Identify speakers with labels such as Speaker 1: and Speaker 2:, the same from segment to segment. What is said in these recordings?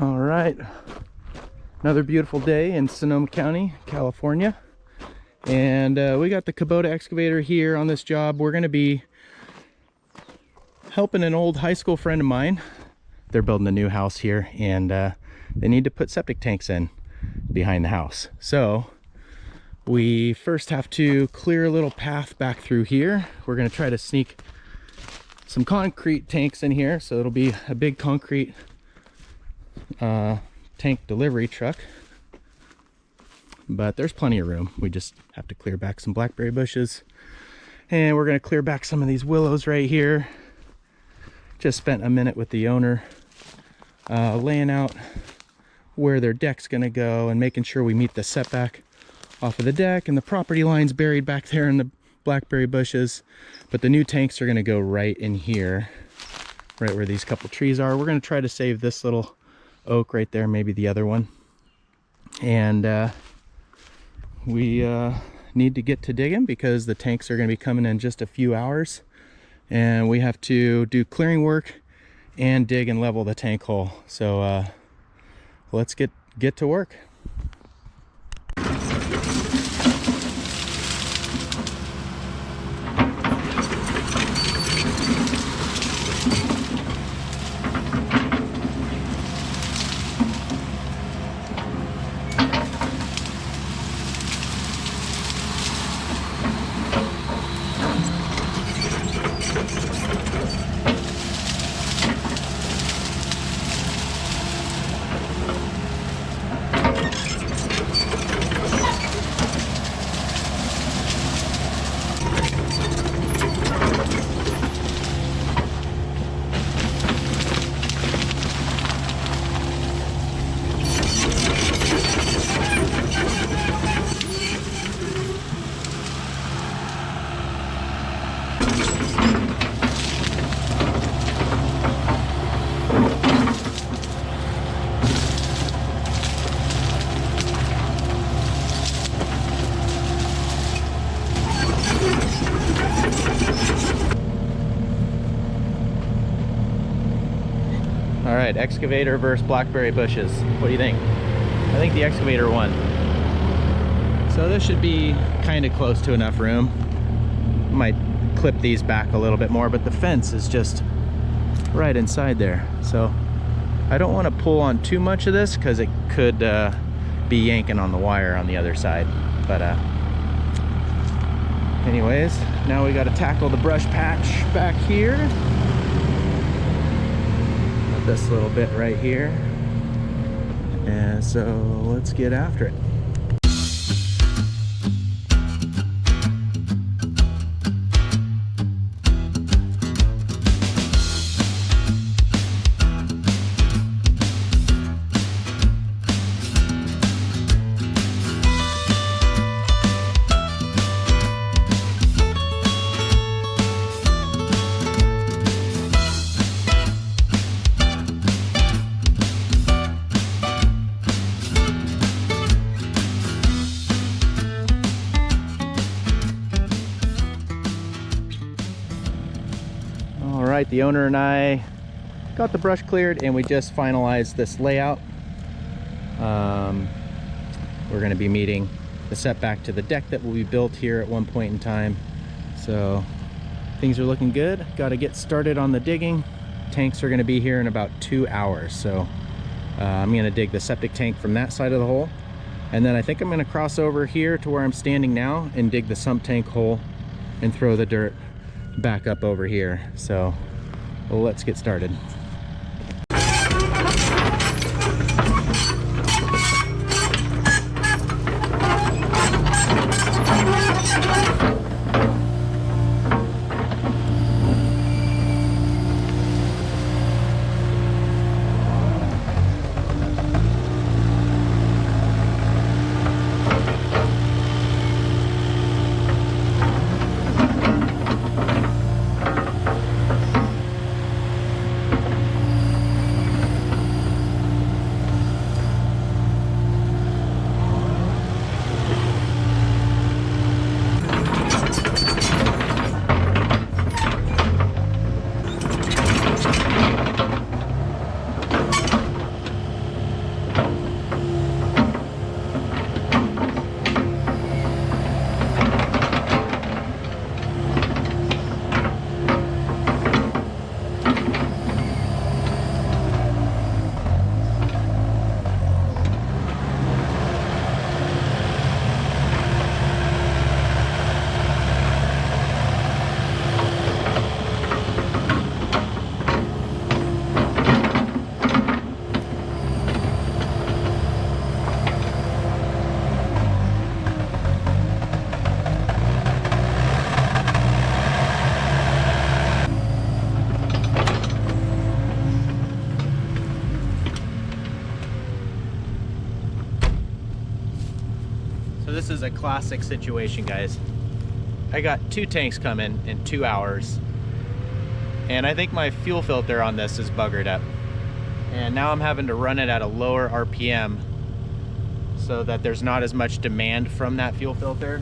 Speaker 1: All right, another beautiful day in Sonoma County, California, and we got the Kubota Excavator here on this job. We're going to be helping an old high school friend of mine. They're building a new house here, and they need to put septic tanks in behind the house. So we first have to clear a little path back through here. We're going to try to sneak some concrete tanks in here, so it'll be a big concrete tank delivery truck, but there's plenty of room. We just have to clear back some blackberry bushes, and we're going to clear back some of these willows right here. Just spent a minute with the owner laying out where their deck's going to go and making sure we meet the setback off of the deck, and the property line's buried back there in the blackberry bushes, but the new tanks are going to go right in here, right where these couple trees are. We're going to try to save this little oak right there, maybe the other one, and we need to get to digging because the tanks are going to be coming in just a few hours, and we have to do clearing work and dig and level the tank hole. So let's get to work. All right, excavator versus blackberry bushes. What do you think? I think the excavator won. So this should be kind of close to enough room. Might clip these back a little bit more, but the fence is just right inside there. So I don't want to pull on too much of this because it could be yanking on the wire on the other side. But anyways, now we got to tackle the brush patch back here. This little bit right here, and so let's get after it. The owner and I got the brush cleared, and we just finalized this layout. We're going to be meeting the setback to the deck that will be built here at one point in time. So things are looking good. Got to get started on the digging. Tanks are going to be here in about 2 hours. So I'm going to dig the septic tank from that side of the hole, and then I think I'm going to cross over here to where I'm standing now and dig the sump tank hole and throw the dirt back up over here. So well, let's get started. this is a classic situation, guys. I got 2 tanks coming in 2 hours, and I think my fuel filter on this is buggered up. And now I'm having to run it at a lower RPM so that there's not as much demand from that fuel filter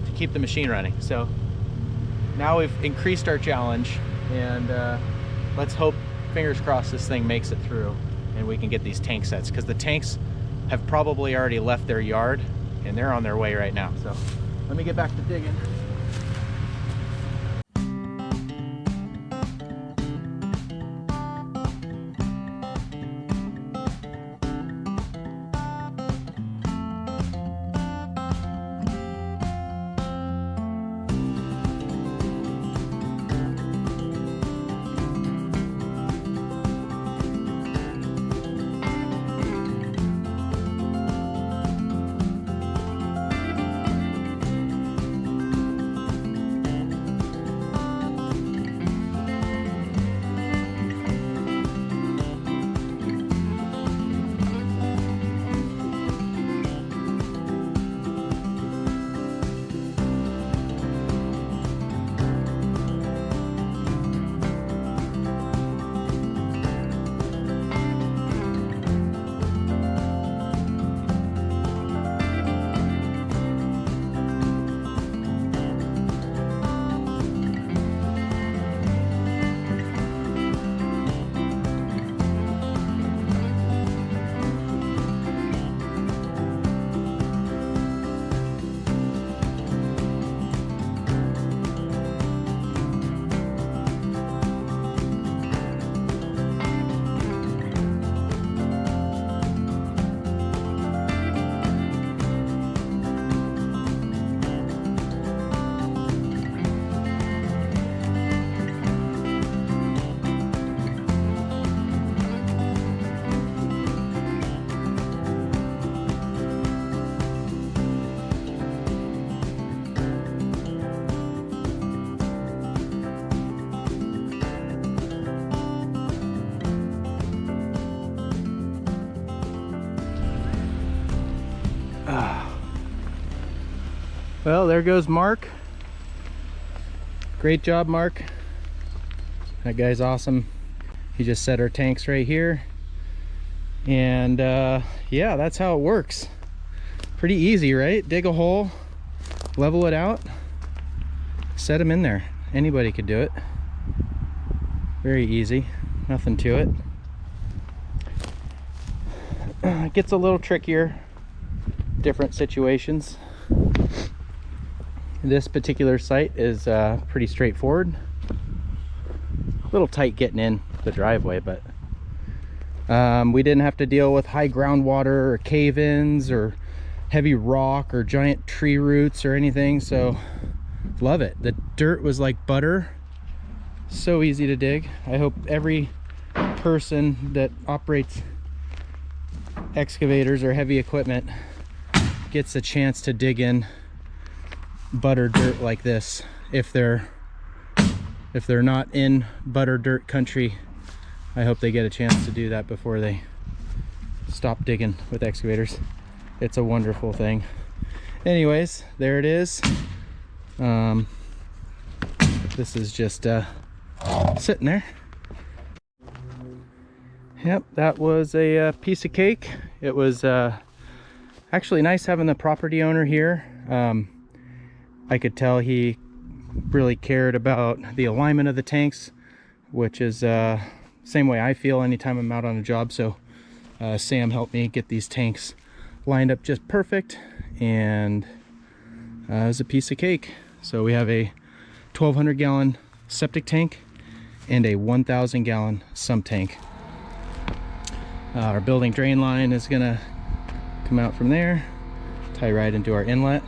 Speaker 1: to keep the machine running. So now we've increased our challenge, and let's hope, fingers crossed, this thing makes it through and we can get these tank sets, because the tanks have probably already left their yard and they're on their way right now. So let me get back to digging. Well, there goes Mark. Great job, Mark. That guy's awesome. He just set our tanks right here. And yeah, that's how it works. Pretty easy, right? Dig a hole, level it out, set them in there. Anybody could do it. Very easy, nothing to it. It gets a little trickier, different situations. This particular site is pretty straightforward. A little tight getting in the driveway, but we didn't have to deal with high groundwater or cave-ins or heavy rock or giant tree roots or anything, so love it. The dirt was like butter, so easy to dig. I hope every person that operates excavators or heavy equipment gets a chance to dig in butter dirt like this. If they're not in butter dirt country, I hope they get a chance to do that before they stop digging with excavators. It's a wonderful thing. Anyways, there it is. This is just sitting there. Yep, that was a piece of cake. It was actually nice having the property owner here. I could tell he really cared about the alignment of the tanks, which is same way I feel anytime I'm out on a job. So Sam helped me get these tanks lined up just perfect, and it was a piece of cake. So we have a 1,200 gallon septic tank and a 1,000 gallon sump tank. Our building drain line is gonna come out from there, tie right into our inlet.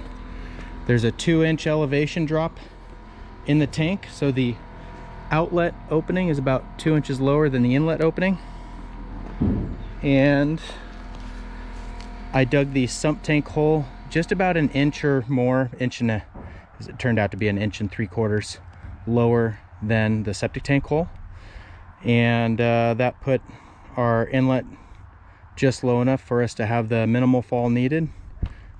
Speaker 1: There's a 2-inch elevation drop in the tank, so the outlet opening is about 2 inches lower than the inlet opening. And I dug the sump tank hole just about an inch or more, inch and it turned out to be an 1.75 inches lower than the septic tank hole, and that put our inlet just low enough for us to have the minimal fall needed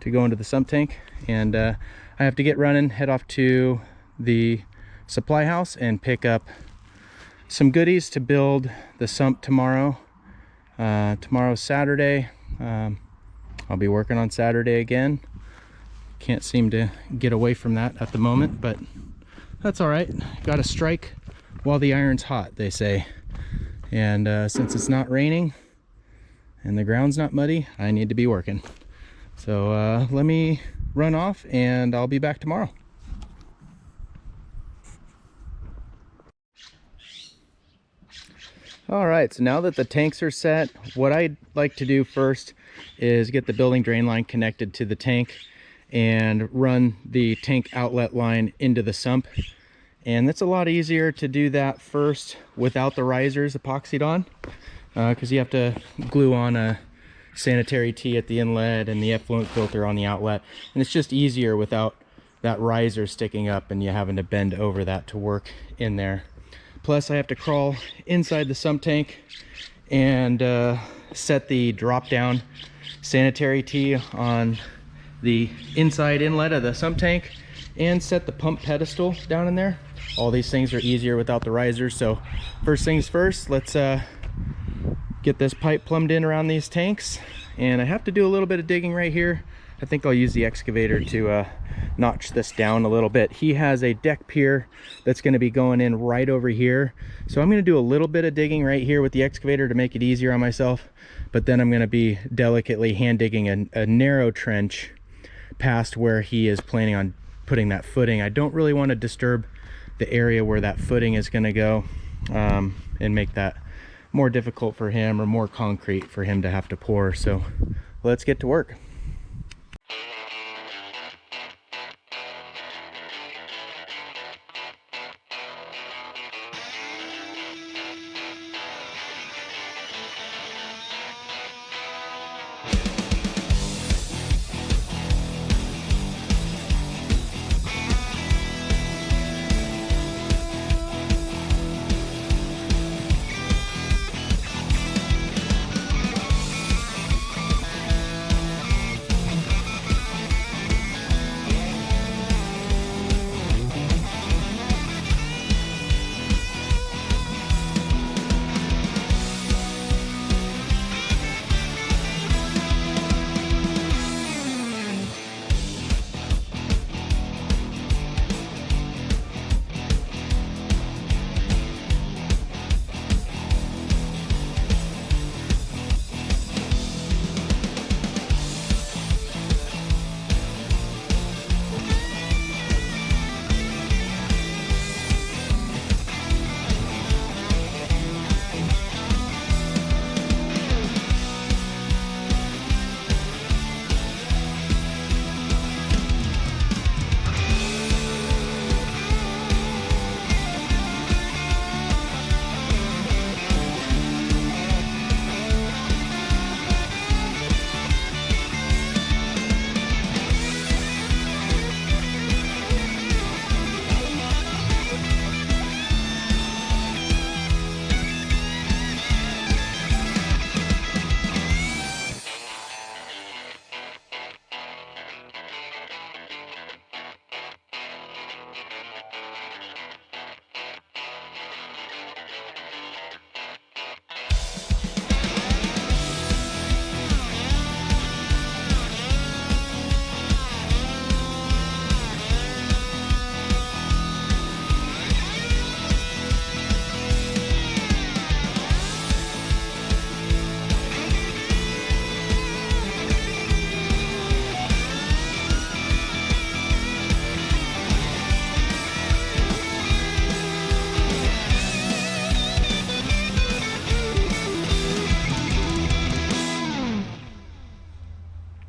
Speaker 1: to go into the sump tank, and I have to get running, head off to the supply house and pick up some goodies to build the sump tomorrow. Tomorrow's Saturday. I'll be working on Saturday again. Can't seem to get away from that at the moment, but that's all right. Got to strike while the iron's hot, they say. And since it's not raining and the ground's not muddy, I need to be working. So let me run off and I'll be back tomorrow. All right, so now that the tanks are set, what I'd like to do first is get the building drain line connected to the tank and run the tank outlet line into the sump. And it's a lot easier to do that first without the risers epoxied on, because you have to glue on a sanitary tee at the inlet and the effluent filter on the outlet, and it's just easier without that riser sticking up and you having to bend over that to work in there. Plus I have to crawl inside the sump tank and set the drop down sanitary tee on the inside inlet of the sump tank and set the pump pedestal down in there. All these things are easier without the risers. So first things first, let's get this pipe plumbed in around these tanks. And I have to do a little bit of digging right here. I think I'll use the excavator to notch this down a little bit. He has a deck pier that's going to be going in right over here, so I'm going to do a little bit of digging right here with the excavator to make it easier on myself, but then I'm going to be delicately hand digging a narrow trench past where he is planning on putting that footing. I don't really want to disturb the area where that footing is going to go and make that more difficult for him, or more concrete for him to have to pour. So let's get to work.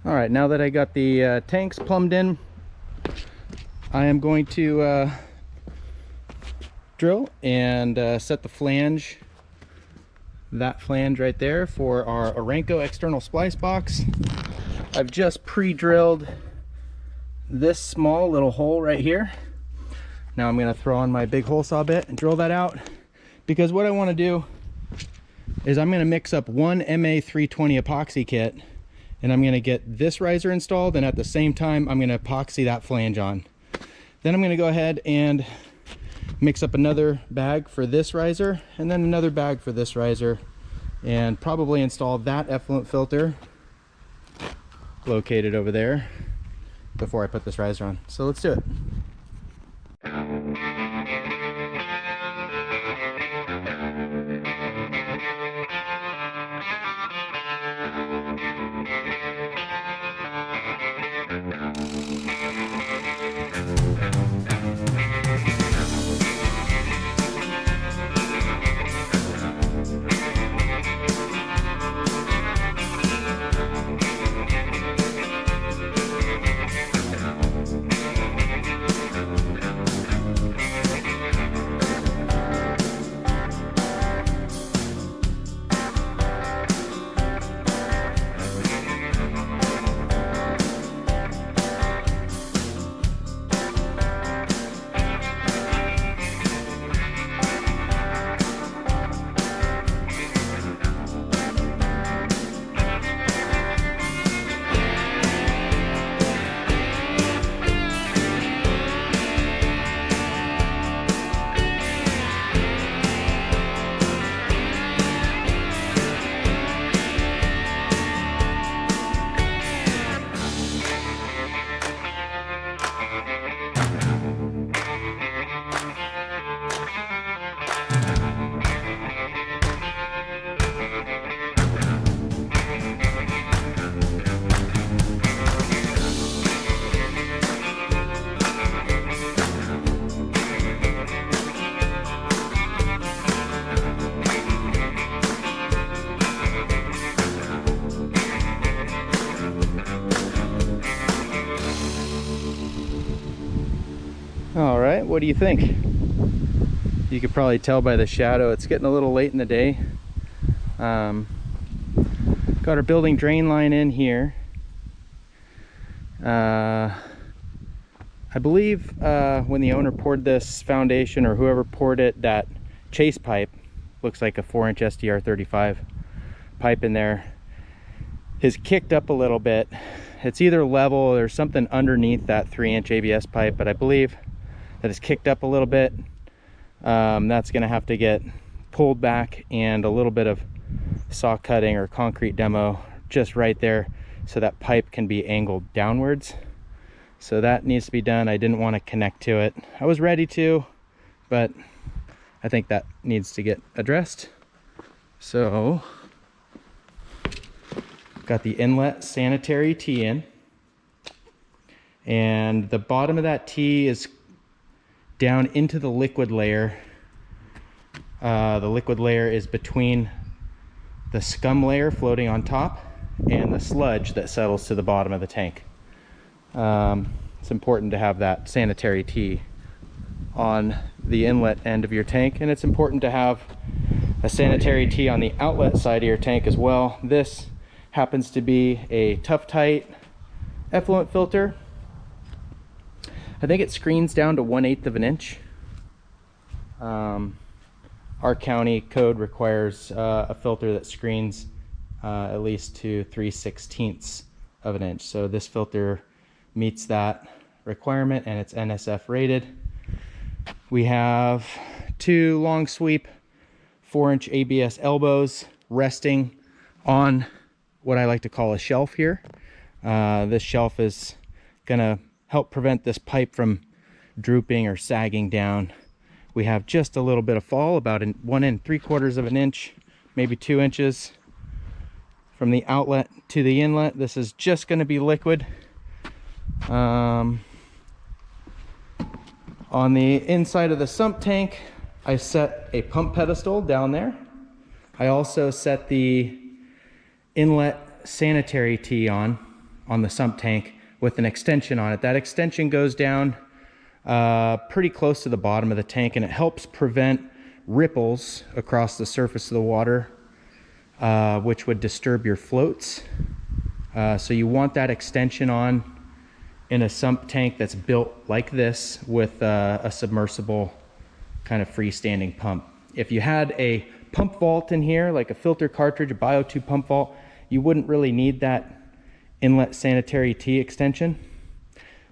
Speaker 1: All right, now that I got the tanks plumbed in, I am going to drill and set the flange, that flange right there, for our Orenco external splice box. I've just pre-drilled this small little hole right here. Now I'm going to throw on my big hole saw bit and drill that out, because what I want to do is I'm going to mix up one MA320 epoxy kit, and I'm going to get this riser installed, and at the same time I'm going to epoxy that flange on. Then I'm going to go ahead and mix up another bag for this riser and then another bag for this riser, and probably install that effluent filter located over there before I put this riser on. So let's do it. All right, what do you think? You could probably tell by the shadow, it's getting a little late in the day. Got our building drain line in here. I believe when the owner poured this foundation, or whoever poured it, that chase pipe, looks like a 4-inch SDR 35 pipe in there, is kicked up a little bit. It's either level or there's something underneath that 3-inch ABS pipe, but I believe that is kicked up a little bit. That's going to have to get pulled back, and a little bit of saw cutting or concrete demo just right there so that pipe can be angled downwards. So that needs to be done. I didn't want to connect to it. I was ready to, but I think that needs to get addressed. So got the inlet sanitary tee in, and the bottom of that tee is down into the liquid layer. The liquid layer is between the scum layer floating on top and the sludge that settles to the bottom of the tank. It's important to have that sanitary tee on the inlet end of your tank, and it's important to have a sanitary tee on the outlet side of your tank as well. This happens to be a Tough Tight effluent filter. I think it screens down to 1/8 of an inch. Our county code requires a filter that screens at least to 3/16 of an inch. So this filter meets that requirement, and it's NSF rated. We have 2 long sweep 4-inch ABS elbows resting on what I like to call a shelf here. This shelf is gonna help prevent this pipe from drooping or sagging down. We have just a little bit of fall, about 1 3/4 of an inch, maybe 2 inches from the outlet to the inlet. This is just going to be liquid. On the inside of the sump tank, I set a pump pedestal down there. I also set the inlet sanitary tee on the sump tank with an extension on it. That extension goes down pretty close to the bottom of the tank, and it helps prevent ripples across the surface of the water, which would disturb your floats. So you want that extension on in a sump tank that's built like this with a submersible kind of freestanding pump. If you had a pump vault in here, like a filter cartridge, a biotube pump vault, you wouldn't really need that inlet sanitary T extension.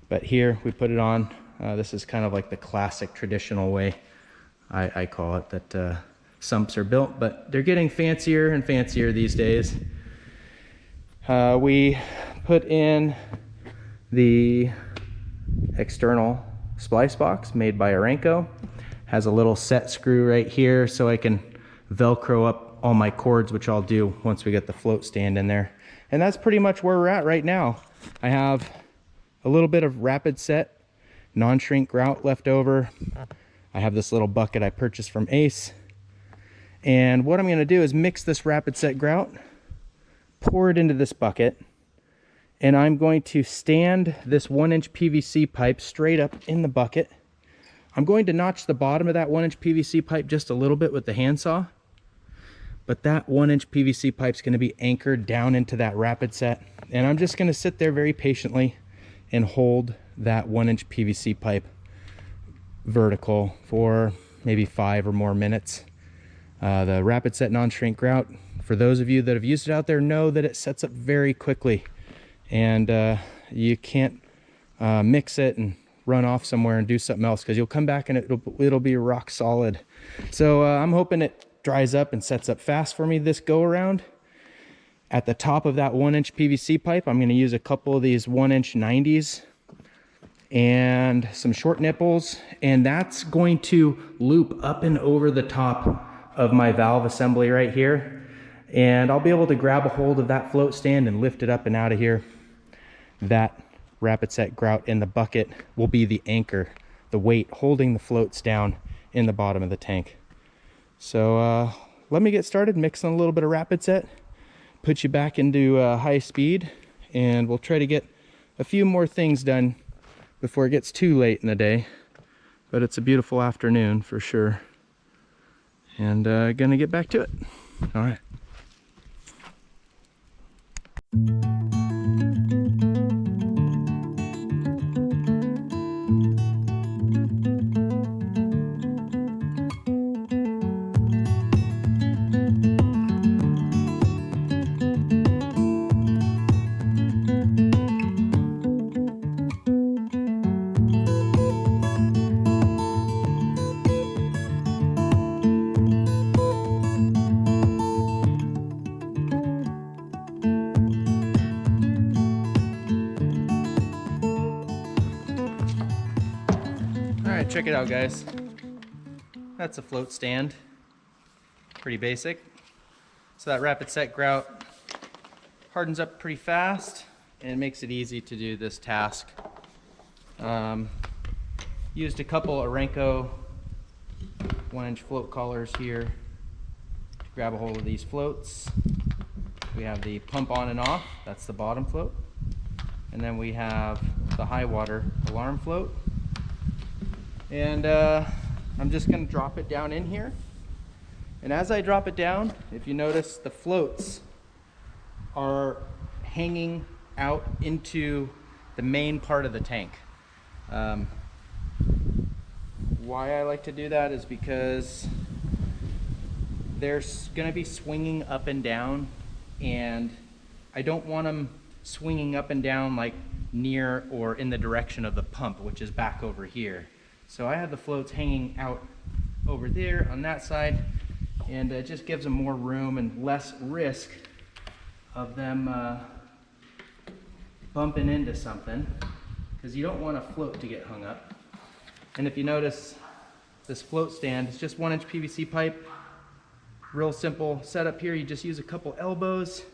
Speaker 1: But here we put it on. This is kind of like the classic traditional way, I call it, that sumps are built, but they're getting fancier and fancier these days. We put in the external splice box made by Orenco. Has a little set screw right here so I can Velcro up all my cords, which I'll do once we get the float stand in there. And that's pretty much where we're at right now. I have a little bit of rapid set non-shrink grout left over. I have this little bucket I purchased from Ace. And what I'm going to do is mix this rapid set grout, pour it into this bucket, and I'm going to stand this 1-inch PVC pipe straight up in the bucket. I'm going to notch the bottom of that 1-inch PVC pipe just a little bit with the handsaw, but that 1-inch PVC pipe is going to be anchored down into that rapid set, and I'm just going to sit there very patiently and hold that 1-inch PVC pipe vertical for maybe 5 or more minutes. The rapid set non-shrink grout, for those of you that have used it out there, know that it sets up very quickly, and you can't mix it and run off somewhere and do something else, because you'll come back and it'll be rock solid. So I'm hoping it dries up and sets up fast for me this go around. At the top of that 1-inch PVC pipe, I'm going to use a couple of these 1-inch 90s and some short nipples, and that's going to loop up and over the top of my valve assembly right here, and I'll be able to grab a hold of that float stand and lift it up and out of here. That rapid set grout in the bucket will be the anchor, the weight holding the floats down in the bottom of the tank. So let me get started mixing a little bit of rapid set, put you back into high speed, and we'll try to get a few more things done before it gets too late in the day. But it's a beautiful afternoon for sure, and gonna get back to it. All right. Check it out, guys. That's a float stand. Pretty basic. So that rapid set grout hardens up pretty fast and makes it easy to do this task. Used a couple Orenco 1-inch float collars here to grab a hold of these floats. We have the pump on and off, that's the bottom float. And then we have the high water alarm float. And I'm just going to drop it down in here. And as I drop it down, if you notice, the floats are hanging out into the main part of the tank. Why I like to do that is because they're going to be swinging up and down, and I don't want them swinging up and down like near or in the direction of the pump, which is back over here. So I have the floats hanging out over there on that side, and it just gives them more room and less risk of them bumping into something, because you don't want a float to get hung up. And if you notice, this float stand is just 1-inch PVC pipe. Real simple setup here. You just use a couple elbows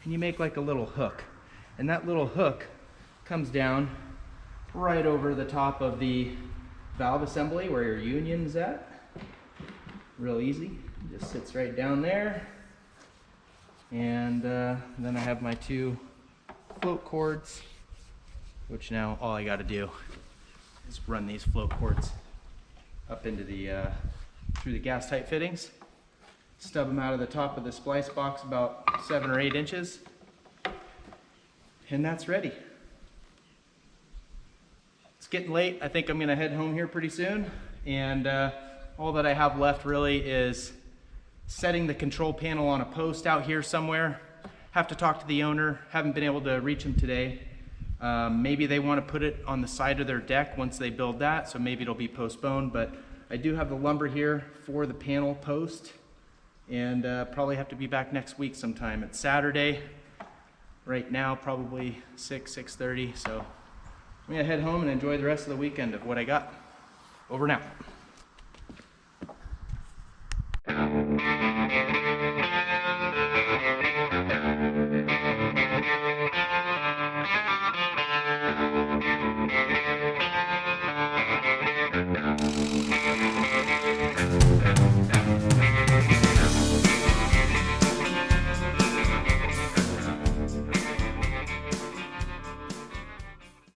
Speaker 1: and you make like a little hook. And that little hook comes down right over the top of the valve assembly where your union's at. Real easy, just sits right down there. And then I have my 2 float cords, which now all I got to do is run these float cords up into the through the gas tight fittings, stub them out of the top of the splice box about 7 or 8 inches, and that's ready. It's getting late. I think I'm gonna head home here pretty soon, and all that I have left really is setting the control panel on a post out here somewhere, have to talk to the owner. Haven't been able to reach him today. Maybe they want to put it on the side of their deck once they build that, so maybe it'll be postponed, but I do have the lumber here for the panel post, and probably have to be back next week sometime. It's Saturday right now, probably 6:30, so I'm gonna head home and enjoy the rest of the weekend of what I got. Over now.